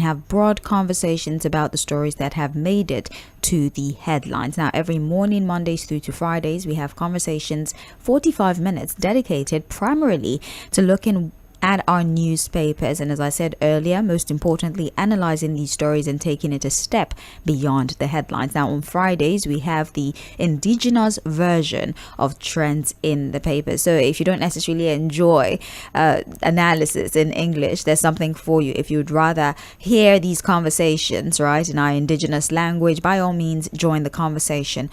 have broad conversations about the stories that have made it to the headlines. Now, every morning, Mondays through to Fridays, we have conversations, 45 minutes dedicated primarily to looking at our newspapers, and as I said earlier, most importantly, analyzing these stories and taking it a step beyond the headlines. Now, on Fridays, we have the indigenous version of trends in the papers. So if you don't necessarily enjoy analysis in English, there's something for you. If you'd rather hear these conversations, right, in our indigenous language, by all means, join the conversation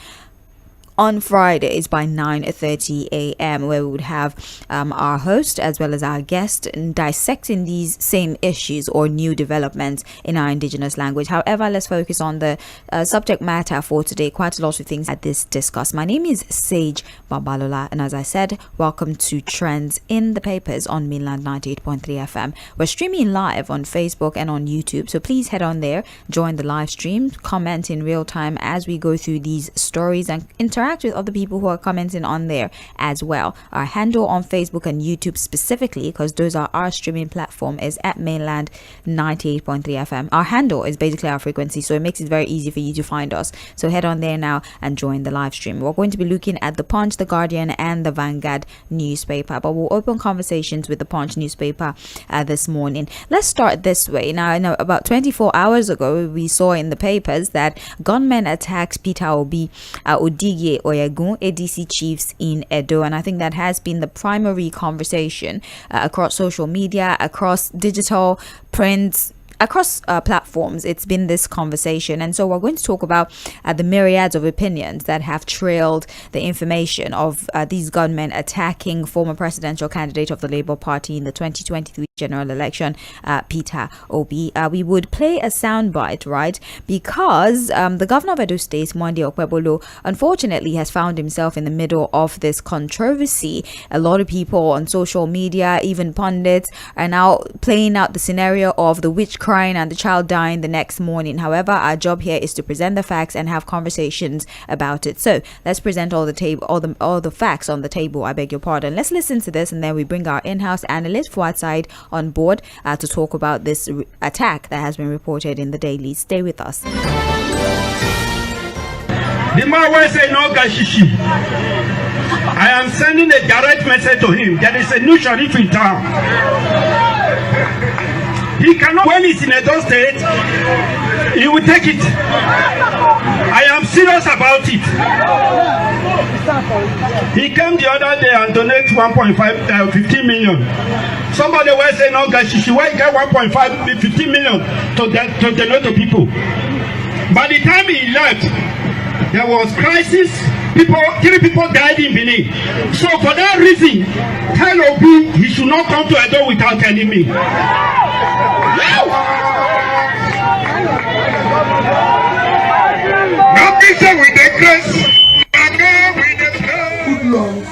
on Fridays by 9:30 a.m. where we would have our host as well as our guest dissecting these same issues or new developments in our indigenous language. However, let's focus on the subject matter for today. Quite a lot of things at this discuss. My name is Sage Babalola, and as I said, welcome to Trends in the Papers on Mainland 98.3 FM. We're streaming live on Facebook and on YouTube, so please head on there, join the live stream, comment in real time as we go through these stories, and interact with other people who are commenting on there as well. Our handle on Facebook and YouTube specifically, because those are our streaming platform, is at Mainland 98.3 FM. Our handle is basically our frequency, so it makes it very easy for you to find us. So head on there now and join the live stream. We're going to be looking at the Punch, the Guardian, and the Vanguard newspaper, but we'll open conversations with the Punch newspaper this morning. Let's start this way. Now, I know about 24 hours ago, we saw in the papers that gunmen attacked Peter Obi, Odigye Oyegun, ADC chiefs in Edo, and I think that has been the primary conversation across social media, across digital, print, across platforms. It's been this conversation, and so we're going to talk about the myriads of opinions that have trailed the information of these gunmen attacking former presidential candidate of the Labour Party in the 2023 general election, Peter Obi. We would play a soundbite, right, because the governor of Edo State, Monday Okpebholo, unfortunately has found himself in the middle of this controversy. A lot of people on social media, even pundits, are now playing out the scenario of the witch crying and the child dying the next morning. However, our job here is to present the facts and have conversations about it. So let's present all the facts on the table. I beg your pardon. Let's listen to this, and then we bring our in-house analyst Fouad on board to talk about this attack that has been reported in the daily. Stay with us. The man will say no gashishi. I am sending a direct message to him. There is a new sheriff in town. He cannot, when he's in Edo State, he will take it. I am serious about it. He came the other day and donated 15 million. Somebody will say, no, Gashishi, why you get 15 million to donate to people? By the time he left, there was crisis. 3 people died in Benin. So for that reason, tell Obi he should not come to Edo without telling me. Nothing with the grace. Hoodlums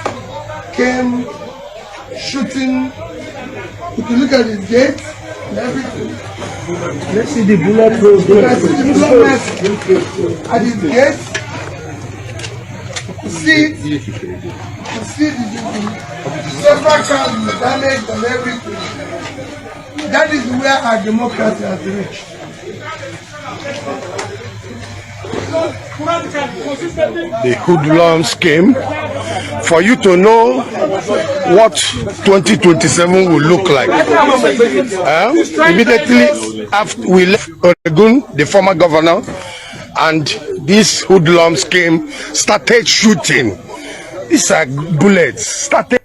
came shooting. You can look at his gate and everything. Let's see the bullet holes. Let's see the bullet holes at his gate. See the several cars damaged and everything. That is where our democracy has reached. The hoodlums came for you to know what 2027 will look like. Immediately after we left Oregon, the former governor, and these hoodlums came, started shooting. These are bullets. Started.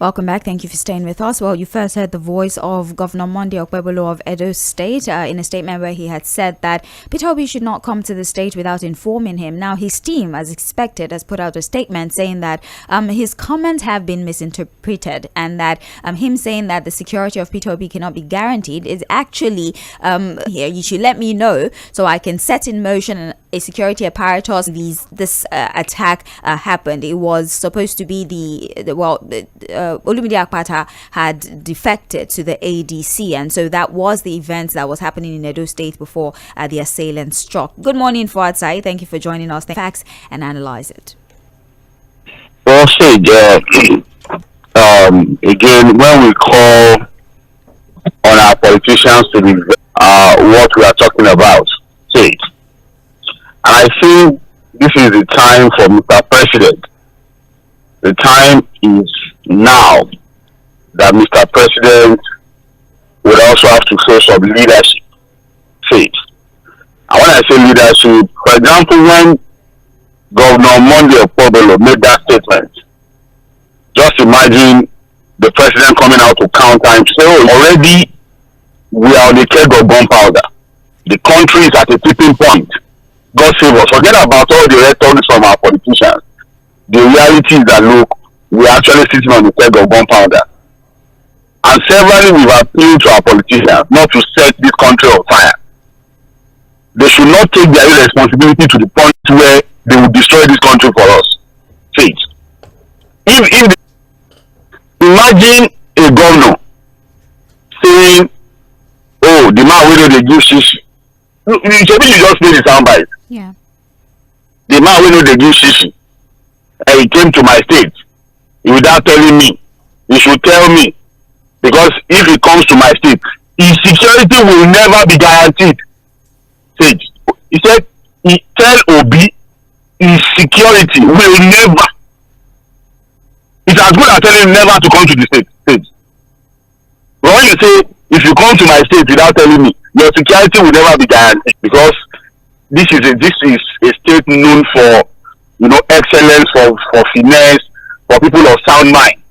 Welcome back. Thank you for staying with us. Well, you first heard the voice of Governor Monday Okpebholo of Edo State in a statement where he had said that Peter Obi should not come to the state without informing him. Now, his team, as expected, has put out a statement saying that his comments have been misinterpreted, and that him saying that the security of Peter Obi cannot be guaranteed is actually here. You should let me know so I can set in motion a security apparatus. This attack happened. It was supposed to be Olumide Akpata had defected to the ADC, and so that was the event that was happening in Edo State before the assailants struck. Good morning, Fouad. Thank you for joining us. Facts and analyze it. Well, again, when we call politicians to be what we are talking about. And I think this is the time for Mr. President. The time is now that Mr. President would also have to show some leadership. And when I say leadership, for example, when Governor Monday Okpebholo made that statement, just imagine the president coming out to counter and say, oh, already we are on the keg of gunpowder. The country is at a tipping point. God save us. Forget about all the rhetoric from our politicians. The reality is that, look, we are actually sitting on the keg of gunpowder. And severally we've appealed to our politicians not to set this country on fire. They should not take their responsibility to the point where they will destroy this country for us. Imagine a governor saying, oh, the man will they give shishi. You just play the soundbite. Yeah. The man will they give shishi. And he came to my state without telling me. He should tell me. Because if he comes to my state, his security will never be guaranteed. He said, he tell Obi, his security will never. It's as good as telling him never to come to the state. But when you say, if you come to my state without telling me, your security will never be guaranteed, because this is a state known for, you know, excellence, for finesse, for people of sound mind.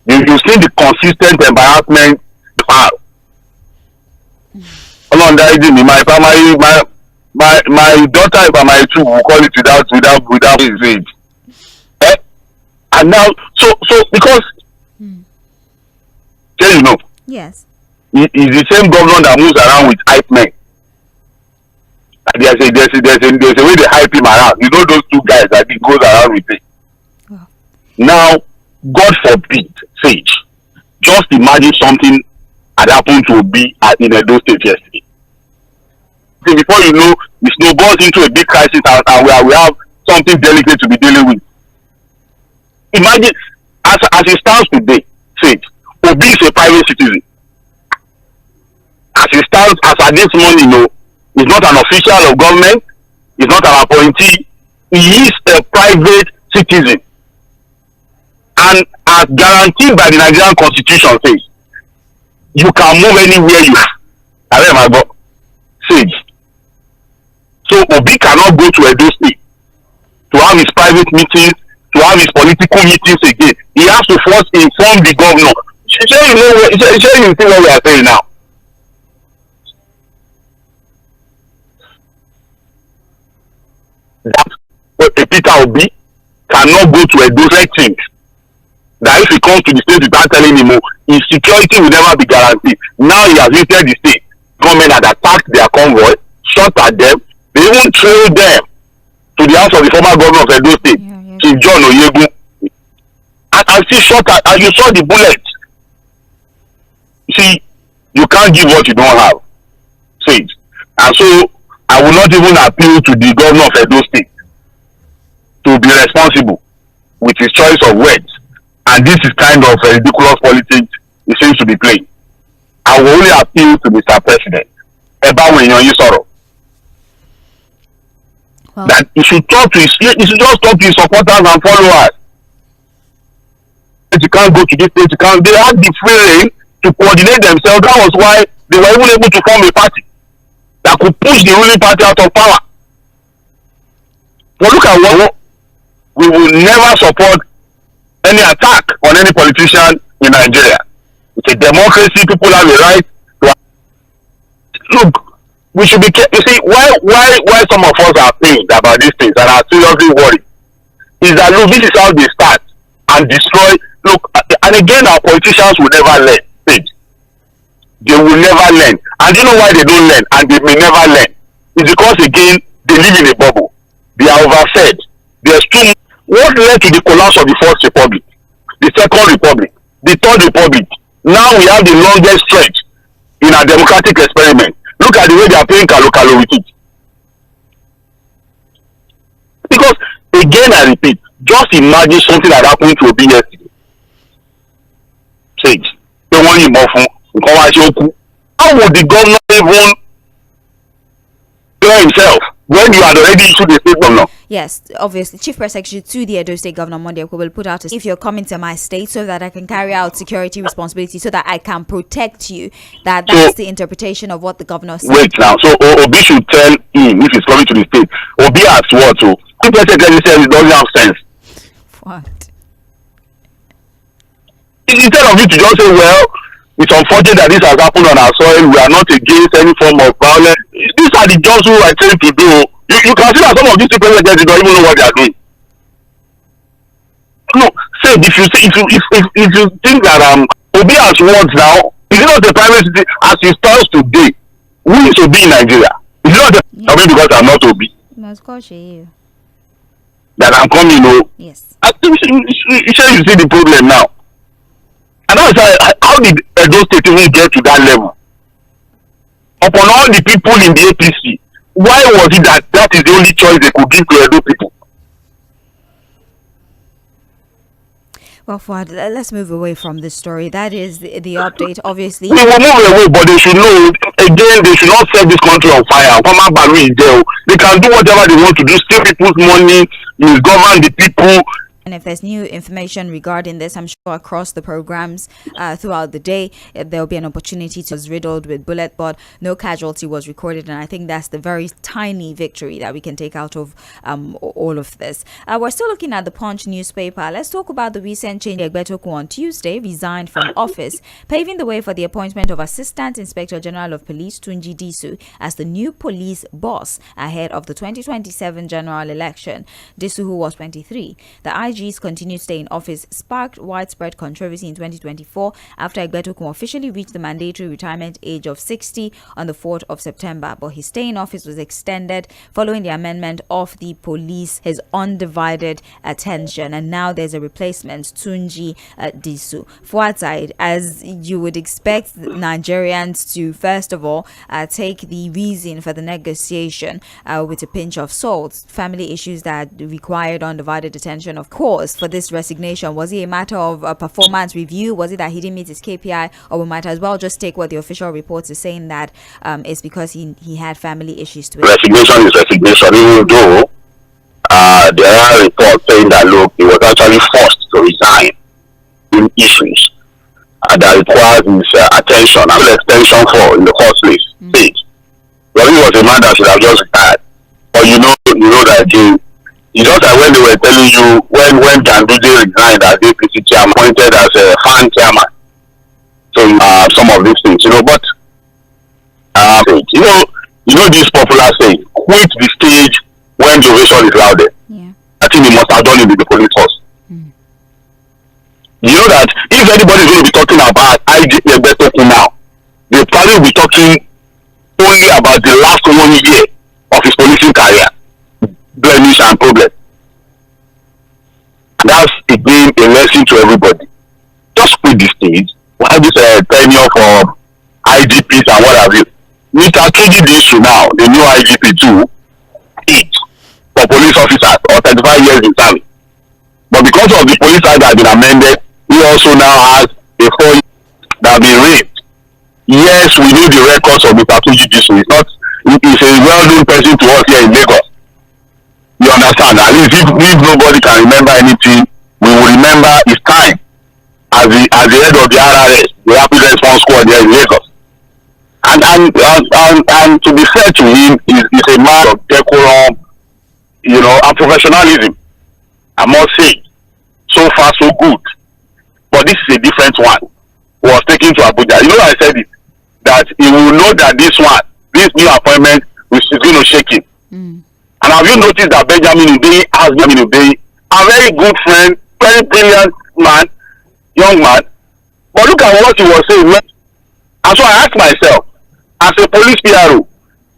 You've seen the consistent embarrassment. My daughter in primary 2 will call it without his age. And now, so because you know, yes, he's the same governor that moves around with hype men. There's a way they hype him around. You know those two guys that he goes around with it. Wow. Now, God forbid, just imagine something had happened to Obi in Edo State yesterday. Before you know, the snowballs into a big crisis, and we have something delicate to be dealing with. Imagine, as it stands today, Obi is a private citizen. As it stands, as at this morning, you know, he's not an official of government, he's not an appointee, he is a private citizen. And as guaranteed by the Nigerian Constitution says, you can move anywhere you are. So Obi cannot go to Edo State to have his private meetings, to have his political meetings again. He has to first inform the governor. You see what we are saying now. That Peter Obi cannot go to Edo State. That if he comes to the state without telling him, his security will never be guaranteed. Now he has visited the state. Government had attacked their convoy, shot at them. They even trailed them to the house of the former governor of Edo State, Chief John Oyegu. And still shot at, and you saw the bullets. See, you can't give what you don't have. And so I will not even appeal to the governor of Edo State to be responsible with his choice of words. And this is kind of a ridiculous politics he seems to be playing. I will only appeal to Mr. President. That he should just talk to his supporters and followers. You can't go to this place, they had the free reign to coordinate themselves. That was why they were even able to form a party that could push the ruling party out of power. But look at what we will never support any attack on any politician in Nigeria. It's a democracy. People have a right to. Look, we should be. You see, why some of us are pained about these things and are seriously worried is that, look, this is how they start and destroy. Look, and again, our politicians will never learn. They will never learn. And you know why they don't learn and they may never learn? It's because, again, they live in a bubble. They are overfed. There's too much. What led to the collapse of the First Republic, the Second Republic, the Third Republic? Now we have the longest stretch in our democratic experiment. Look at the way they are playing Kalo with it. Because, again, I repeat, just imagine something that happened to Obi yesterday. How would the governor even clear himself when you had already issued a state governor? Yes, obviously, Chief Press Secretary to the Edo State Governor Monday will put out if you're coming to my state so that I can carry out security responsibility, so that I can protect you. That's the interpretation of what the governor said. Wait now, so Obi should tell him if he's coming to the state. Obi has what? So Chief Press Secretary says it doesn't have sense. What? Instead of you to just say, well, it's unfortunate that this has happened on our soil, we are not against any form of violence. These are the jobs who are trying to do. You can see that some of these people don't even know what they are doing. No, say if you think that Obi has words now, is it not a private city as it stands today? Who is Obi in Nigeria? Is it not Obi because I'm not Obi? Must coach you. That I'm coming, Yes. I think you see the problem now. And that's how did Edo State even get to that level? Upon all the people in the APC, why was it that is the only choice they could give to Edo people? Well, Fuad, let's move away from this story. That is the update, obviously. We will move away, but they should know, again, they should not set this country on fire. They can do whatever they want to do, steal people's money, misgovern the people. And if there's new information regarding this, I'm sure across the programs throughout the day, there'll be an opportunity to was riddled with bullet, but no casualty was recorded. And I think that's the very tiny victory that we can take out of all of this. We're still looking at the Punch newspaper. Let's talk about the recent change. Egbetokun on Tuesday resigned from office, paving the way for the appointment of Assistant Inspector General of Police Tunji Disu as the new police boss ahead of the 2027 general election. Disu, who was 23, the IG's continued stay in office sparked widespread controversy in 2024 after Egbetokun officially reached the mandatory retirement age of 60 on the 4th of September. But his stay in office was extended following the amendment of the police, his undivided attention. And now there's a replacement, Tunji Disu. Fuad, as you would expect Nigerians to, first of all, take the reason for the negotiation with a pinch of salt. Family issues that required undivided attention, of course, for this resignation. Was it a matter of a performance review? Was it that he didn't meet his KPI? Or we might as well just take what the official reports are saying, that it's because he had family issues to it. Resignation is resignation, even though there are reports saying that, look, he was actually forced to resign in issues that requires his attention and extension for in the first place. Well, he was a man that should have just retired. But you know that it's just like when they were telling you when Ganduje resigned as APC chairman, appointed as a fan chairman. So some of these things, but this popular saying, quit the stage when the ovation is louder. Yeah. I think he must have done it with the police force. You know that if anybody is going to be talking about IGP Egbetokun now, they probably will be talking only about the last 1 year of his policing career, blemish and problem. That's again a lesson to everybody. Just quit the stage. Why this tenure for IGPs and what have you? Mr. Tunji Disu now, the new IGP too, 8 for police officers or 35 years in service. But because of the police act that has been amended, he also now has a 4 years that have been raped. Yes, we know the records of Mr. Tunji Disu. He's a well-known person to us here in Lagos. You understand? At least if nobody can remember anything, we will remember his time as the head of the RRS, the Rapid Response Squad here in Lagos. And to be fair to him, he's a man of decorum, and professionalism. I must say, so far so good. But this is a different one. Who was taken to Abuja. I said it, that he will know that this new appointment is going to shake him. And have you noticed that Benjamin Ubey has Benjamin Ubey, a very good friend, very brilliant man, young man. But look at what he was saying. And so I asked myself, as a police PRO,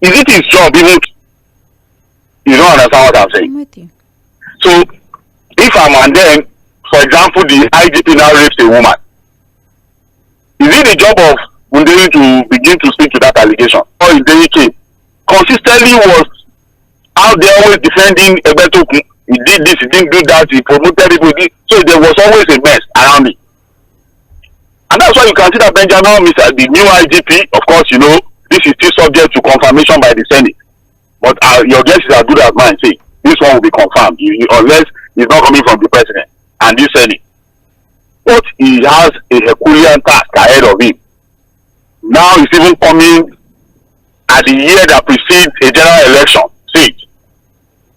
is it his job even? You don't understand what I'm saying? I'm with you. So if and then, for example, the IGP now rapes a woman, is it the job of Munderi to begin to speak to that allegation? Or if they consistently was out there always defending Egbetokun, he did this, he didn't do that, he promoted people, so there was always a mess around it. And that's why you can see that Benjamin, the new IGP, of course, you know, this is still subject to confirmation by the Senate. But your guess is as good as mine. See, this one will be confirmed unless it's not coming from the president and this Senate. But he has a Herculean task ahead of him. Now he's even coming at the year that precedes a general election. See,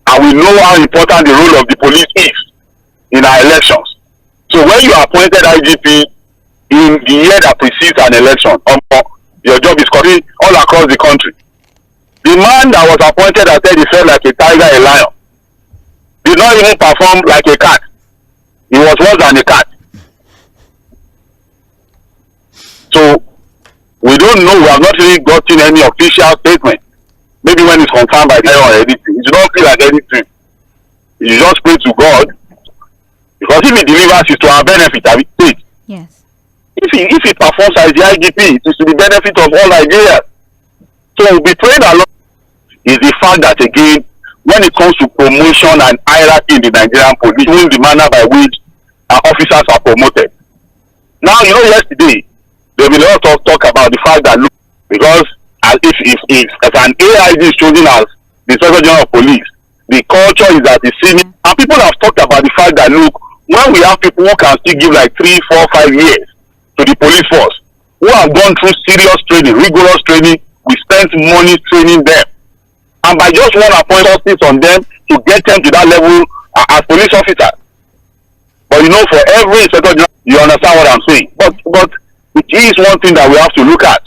and we know how important the role of the police is in our elections. So when you are appointed IGP in the year that precedes an election, your job is covered all across the country. The man that was appointed that said he felt like a tiger, a lion, did not even perform like a cat. He was worse than a cat. So we don't know. We have not really gotten any official statement. Maybe when it's confirmed by them or anything, it should not feel like anything. You just pray to God, because if he delivers, it's to our benefit. Have it? Yes. If he performs as the IGP, it is to the benefit of all Nigerians. So we'll be praying a lot. Is the fact that, again, when it comes to promotion and hierarchy in the Nigerian police, even the manner by which our officers are promoted. Now, you know, yesterday there will be a lot of talk about the fact that, look, because if an AIG is chosen as the Inspector General of Police, the culture is that the senior, and people have talked about the fact that, look, when we have people who can still give like 3, 4, 5 years to the police force, who have gone through serious training, rigorous training, we spent money training them. And by just one appointment on them to get them to that level as police officers. But you know, for every Inspector General, you understand what I'm saying. But it is one thing that we have to look at.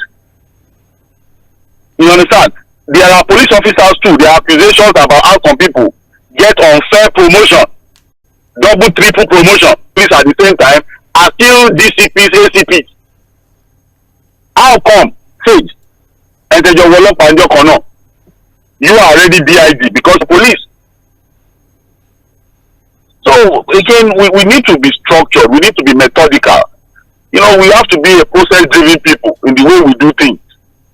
You understand? There are police officers too. There are accusations about how some people get unfair promotion, double, triple promotion, please at the same time, are still DCPs, ACPs. How come? Sage, and you are already DIG because of police. So again, we need to be structured. We need to be methodical. You know, we have to be a process-driven people in the way we do things.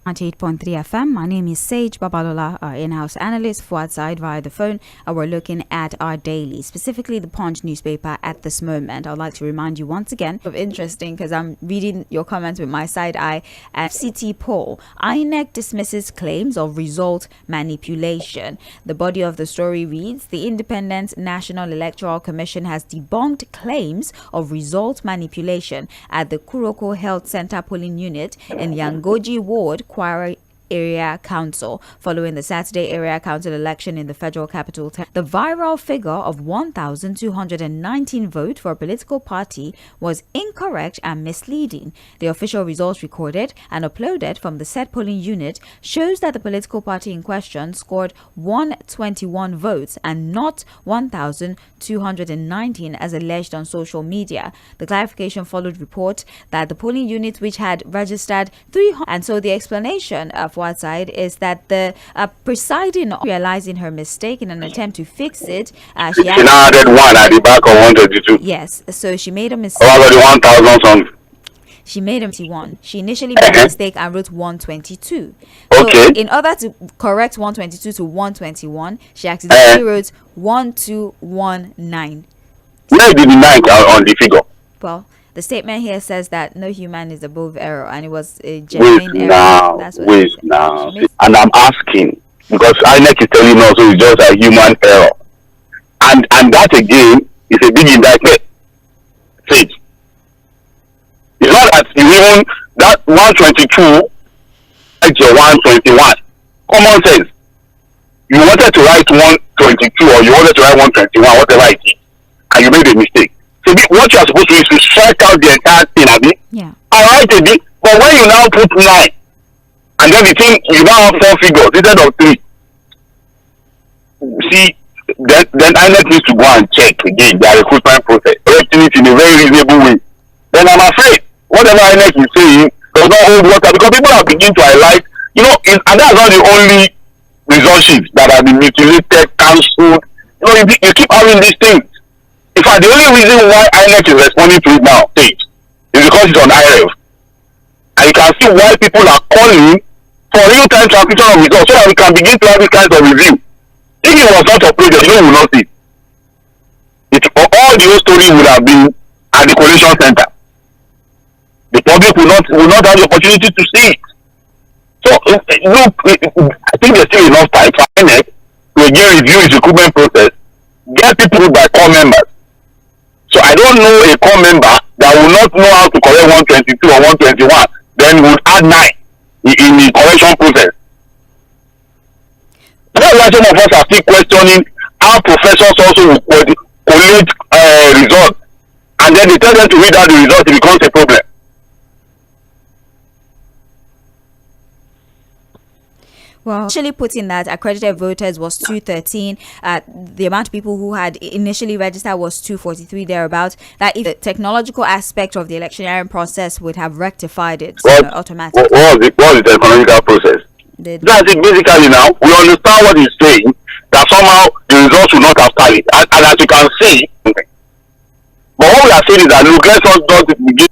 98.3 FM. My name is Sage Babalola, our in-house analyst for outside via the phone. And we're looking at our daily, specifically the Punch newspaper at this moment. I'd like to remind you once again of interesting, because I'm reading your comments with my side eye. At CT poll, INEC dismisses claims of result manipulation. The body of the story reads: the Independent National Electoral Commission has debunked claims of result manipulation at the Kuroko Health Center polling unit in Yangoji Ward, Kwara Area Council, following the Saturday area council election in the federal capital. The viral figure of 1,219 votes for a political party was incorrect and misleading. The official results recorded and uploaded from the said polling unit shows that the political party in question scored 121 votes and not 1,219 as alleged on social media. The clarification followed report that the polling unit, which had registered 300, and so the explanation for outside is that the presiding, realizing her mistake in an attempt to fix it, she now added one at the back of 122. Yes, so she made a mistake. Over the 1,000 something. She made a 21. She initially made a mistake and wrote 122. Okay. So in order to correct 122 to 121, she accidentally wrote 1219. Where did the 9 on the figure? Well, the statement here says that no human is above error, and it was a genuine error. Now. And I'm asking, because INEC is telling us it's just a human error. And that again is a big indictment. It's not that you even, that 122, like your 121. Common sense. You wanted to write 122 or you wanted to write 121, whatever it is, and you made a mistake. So what you are supposed to do is to strike out the entire thing, Abi. Yeah. All right, Abi. But when you now put 9, and then the thing, you now have 4 figures instead of 3. See, then INEC needs to go and check again their recruitment process, correcting it in a very reasonable way. Then I'm afraid whatever INEC is saying does not hold water, because people are beginning to highlight, you know, and that's not the only result sheets that have been mutilated, cancelled. You know, you keep having these things. In fact, the only reason why INEC is responding to it now, is because it's on IRF. And you can see why people are calling for real-time transmission of results so that we can begin to have these kinds of review. If it was not uploaded, you know we will not see it. All the whole story would have been at the collation center. the public will not have the opportunity to see it. So look, I think there's still enough time for INEC to again review its recruitment process, get people by core members. So I don't know a core member that will not know how to correct 122 or 121, then would add 9 in the correction process. That's why some of us are still questioning how professors also will collate results, and then they tell them to read out the result, it becomes a problem. Well, initially put in that accredited voters was 213. The amount of people who had initially registered was 243 thereabouts. That if the technological aspect of the electioneering process would have rectified it automatically. What was the technological process? That's it basically. Now we understand what he's saying, that somehow the results will not have tallied, and as you can see. But what we are saying is that look, let's not begin.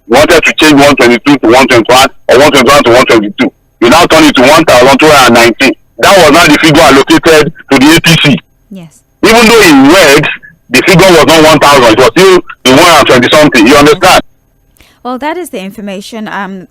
Wanted to change 122 to 121 or 121 to 122. You now turn it to 1,219. That was not the figure allocated to the APC. Yes. Even though in words, the figure was not 1,000, it was still the 120 something. You understand? Well, that is the information.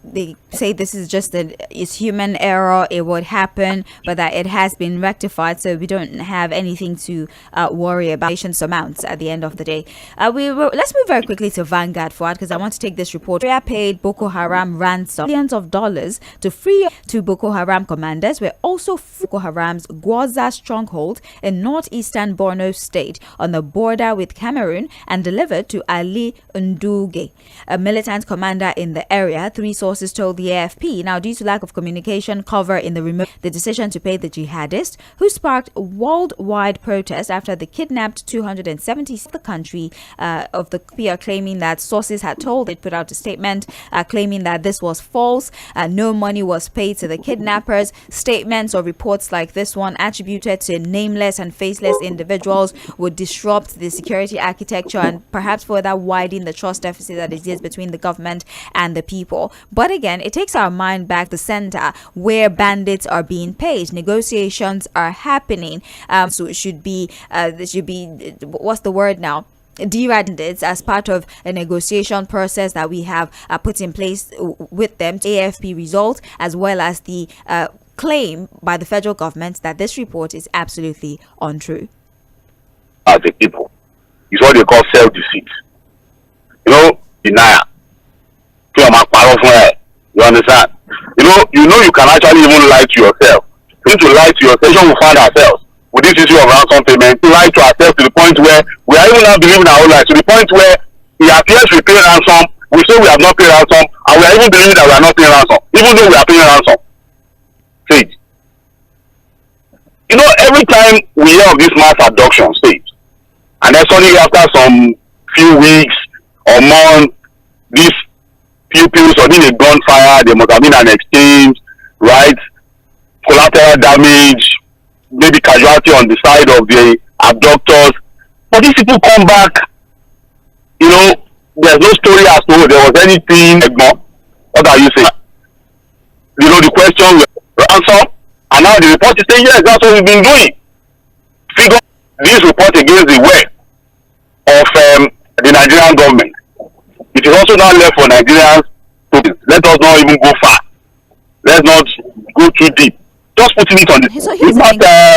They say this is just it's human error. It would happen, but that it has been rectified, so we don't have anything to worry about. Patience amounts at the end of the day. Let's move very quickly to Vanguard Fuad, because I want to take this report. Nigeria paid Boko Haram ransom millions of dollars to free 2 Boko Haram commanders. Were also Boko Haram's Gwoza stronghold in northeastern Borno State on the border with Cameroon, and delivered to Ali Nduge, a militant commander in the area, 3 sources told the AFP. Now, due to lack of communication cover in the decision to pay the jihadist, who sparked worldwide protests after the kidnapped 270 the country of the PR, claiming that sources had told it, put out a statement claiming that this was false. No money was paid to the kidnappers. Statements or reports like this one, attributed to nameless and faceless individuals, would disrupt the security architecture and perhaps further widen the trust deficit that exists between the government and the people. But again, it takes our mind back to the center where bandits are being paid. Negotiations are happening. So it should be what's the word now? Bandits as part of a negotiation process that we have put in place with them. AFP result, as well as the claim by the federal government that this report is absolutely untrue. As a people, it's what they call self-deceit. You know, denial. You understand? You know you can actually even lie to yourself. You need to lie to yourself. We find ourselves with this issue of ransom payment. We lie to ourselves to the point where we are even not believing our own lives, to the point where it appears we pay ransom, we say we have not paid ransom, and we are even believing that we are not paying ransom, even though we are paying ransom. Stage. You know, every time we hear of this mass abduction stage, and then suddenly after some few weeks or months, these pupils or in a gunfire, there must have been an exchange, right? Collateral damage, maybe casualty on the side of the abductors. But these people come back, you know, there's no story as to there was anything. What are you saying? You know, the question was ransom, and now the report is saying, yes, that's what we've been doing. Figure this report against the will of the Nigerian government. It is also not left for Nigerians to let us not even go far. Let's not go too deep. Just putting it on the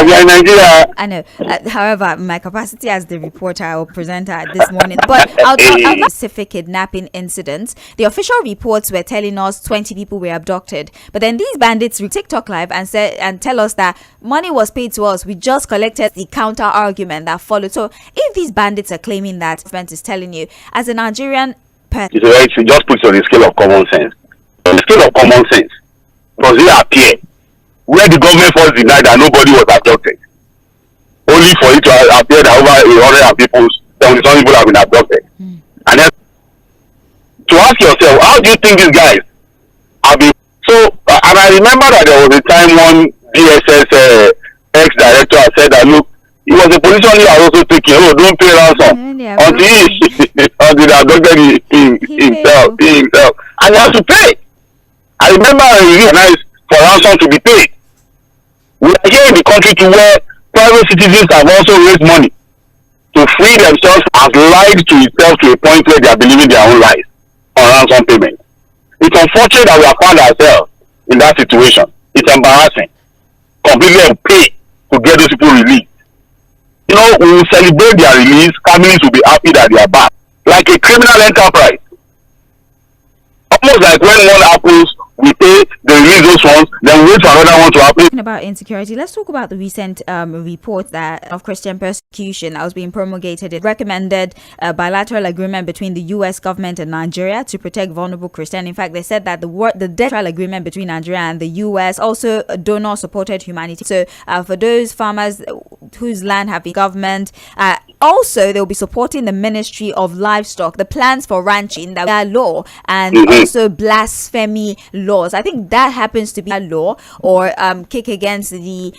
we are in Nigeria. I know. However, my capacity as the reporter or presenter this morning, but I'll talk specific kidnapping incidents. The official reports were telling us 20 people were abducted, but then these bandits will TikTok live and tell us that money was paid to us. We just collected the counter argument that followed. So if these bandits are claiming that, the government is telling you, as a Nigerian person, you just put it on the scale of common sense. On the scale of common sense, does it appear where the government first denied that nobody was abducted, only for it to appear that over 100 people, 70 people have been abducted? And then to ask yourself, how do you think these guys have been? So, and I remember that there was a time one DSS ex-director said that, look, it was a position he was also taking, don't pay ransom until they abducted himself, and he has to pay. I remember he recognized for ransom to be paid. We are here in the country to where private citizens have also raised money to free themselves, have lied to itself to a point where they are believing their own lies on ransom payment. It's unfortunate that we have found ourselves in that situation. It's embarrassing. Completely unpaid to get those people released. You know, we will celebrate their release. Families will be happy that they are back. Like a criminal enterprise. Almost like when one happens, we pay, they release those ones, then we wait for another one to happen. About insecurity, let's talk about the recent report that of Christian persecution that was being promulgated. It recommended a bilateral agreement between the U.S. government and Nigeria to protect vulnerable Christians. In fact, they said that the bilateral agreement between Nigeria and the U.S. also donor-supported humanity. So for those farmers whose land have been government, also they'll be supporting the Ministry of Livestock, the plans for ranching, that are law, and also blasphemy laws. I think that happens to be a law, or kick against the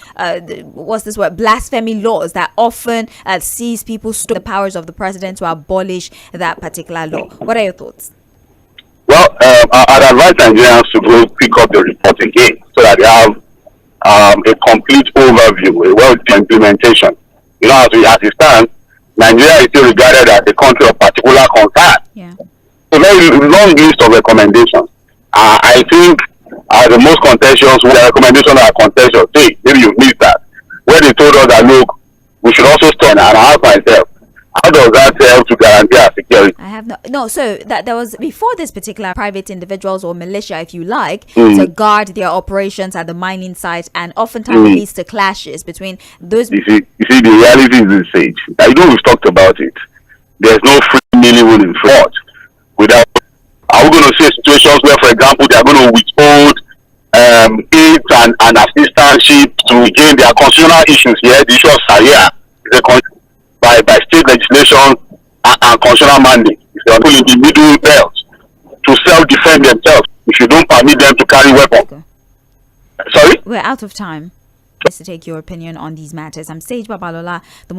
what's this word, blasphemy laws that often sees people stop the powers of the president to abolish that particular law. What are your thoughts? Well, I'd advise Nigerians to go pick up the report again so that they have a complete overview, a well-defined implementation. You know, as it stands, Nigeria is still regarded as a country of particular concern. Yeah. A very long list of recommendations. I think the most contentious, the recommendations are contentious. Hey, maybe you missed that. Where they told us that, look, we should also stand, and I ask myself, how does that help to guarantee our security? I have no. So that there was, before this particular, private individuals or militia, if you like, to guard their operations at the mining site, and oftentimes leads to clashes between those. You see, the reality is this age. I know we've talked about it. There's no free meal in fraud. Without, are we going to see situations where, for example, they are going to withhold aids and assistantship to gain their constitutional issues here? The issue of Sharia is by state legislation and constitutional mandate. If they are put in the middle belt to self-defend themselves, if you don't permit them to carry weapons. Okay. Sorry? We're out of time. Just to take your opinion on these matters. I'm Sage Babalola, the